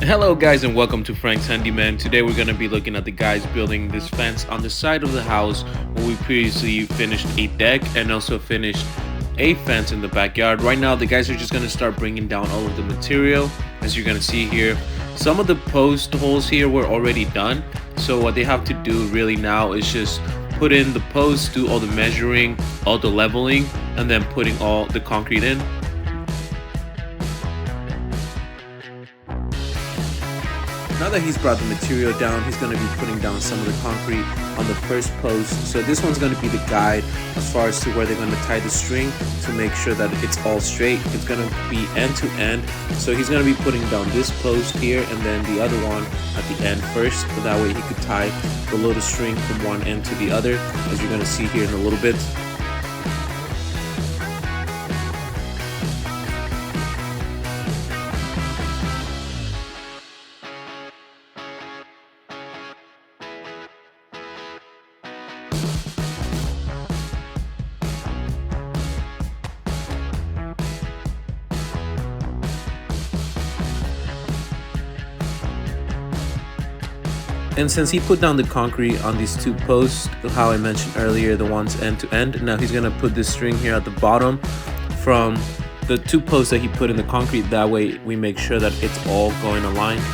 Hello guys and welcome to Frank's Handyman. Today we're going to be looking at the guys building this fence on the side of the house where we previously finished a deck and also finished a fence in the backyard. Right now the guys are just going to start bringing down all of the material. As you're going to see here, some of the post holes here were already done, so what they have to do really now is just put in the posts, do all the measuring, all the leveling, and then putting all the concrete in. Now that he's brought the material down, he's going to be putting down some of the concrete on the first post. So this one's going to be the guide as far as to where they're going to tie the string to make sure that it's all straight. It's going to be end to end. So he's going to be putting down this post here and then the other one at the end first. So that way he could tie the load of string from one end to the other, as you're going to see here in a little bit. And since he put down the concrete on these two posts, how I mentioned earlier, the ones end to end, now he's gonna put this string here at the bottom from the two posts that he put in the concrete. That way we make sure that it's all going aligned.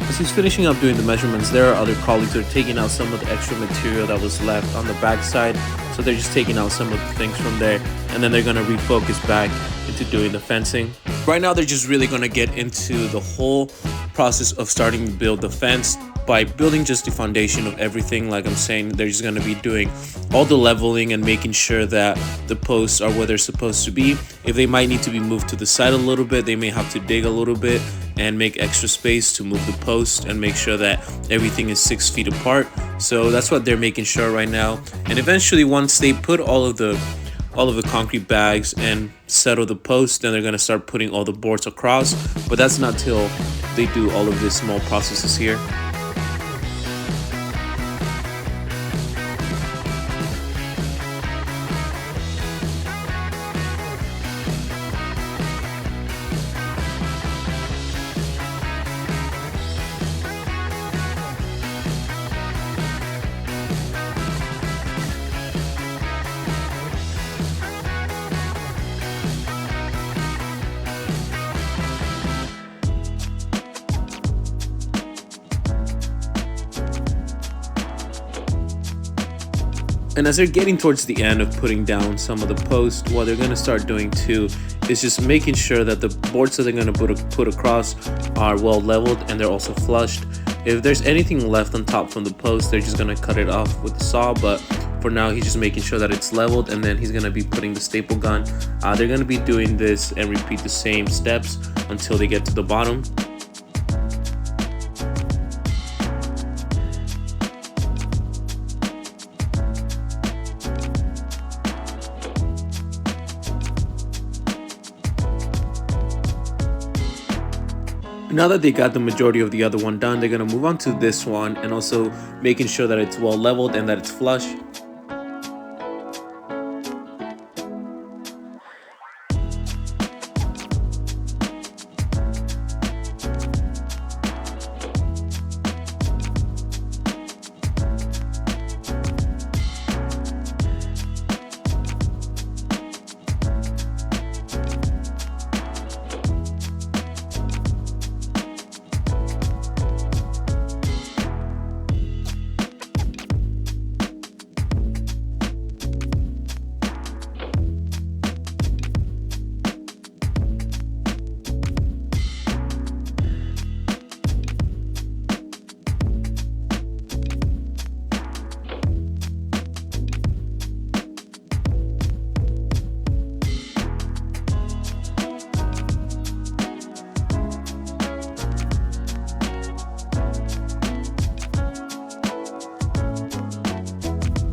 As he's finishing up doing the measurements, there are other colleagues that are taking out some of the extra material that was left on the back side. So they're just taking out some of the things from there, and then they're going to refocus back into doing the fencing. Right now they're just really going to get into the whole process of starting to build the fence by building just the foundation of everything. Like I'm saying, they're just going to be doing all the leveling and making sure that the posts are where they're supposed to be. If they might need to be moved to the side a little bit, they may have to dig a little bit and make extra space to move the post and make sure that everything is 6 feet apart. So that's what they're making sure right now. And eventually, once they put all of the concrete bags and settle the post, then they're going to start putting all the boards across. But that's not till they do all of these small processes here. And as they're getting towards the end of putting down some of the posts, what they're going to start doing too is just making sure that the boards that they're going to put across are well leveled and they're also flushed. If there's anything left on top from the post, they're just going to cut it off with the saw. But for now, he's just making sure that it's leveled, and then he's going to be putting the staple gun. They're going to be doing this and repeat the same steps until they get to the bottom. Now that they got the majority of the other one done, they're going to move on to this one and also making sure that it's well leveled and that it's flush.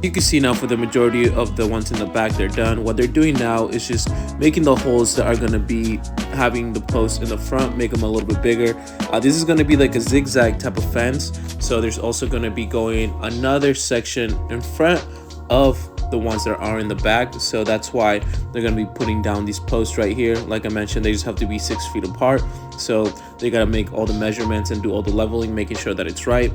You can see now for the majority of the ones in the back, they're done. What they're doing now is just making the holes that are going to be having the posts in the front, make them a little bit bigger. This is going to be like a zigzag type of fence, so there's also going to be going another section in front of the ones that are in the back, so that's why they're going to be putting down these posts right here. Like I mentioned, they just have to be 6 feet apart, so they got to make all the measurements and do all the leveling, making sure that it's right.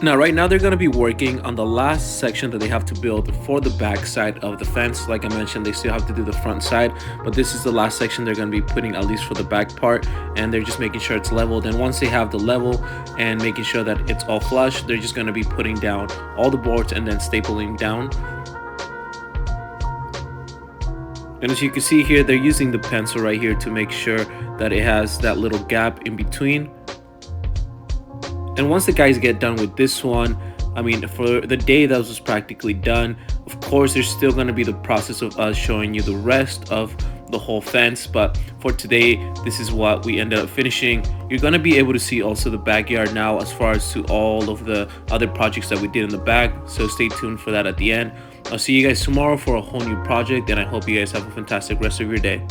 Now, right now they're going to be working on the last section that they have to build for the back side of the fence. Like I mentioned, they still have to do the front side, but this is the last section they're going to be putting, at least for the back part, and they're just making sure it's leveled. And once they have the level and making sure that it's all flush, they're just going to be putting down all the boards and then stapling down. And as you can see here, they're using the pencil right here to make sure that it has that little gap in between. And once the guys get done with this one, I mean, for the day that was practically done, of course, there's still going to be the process of us showing you the rest of the whole fence. But for today, this is what we ended up finishing. You're going to be able to see also the backyard now as far as to all of the other projects that we did in the back. So stay tuned for that at the end. I'll see you guys tomorrow for a whole new project, and I hope you guys have a fantastic rest of your day.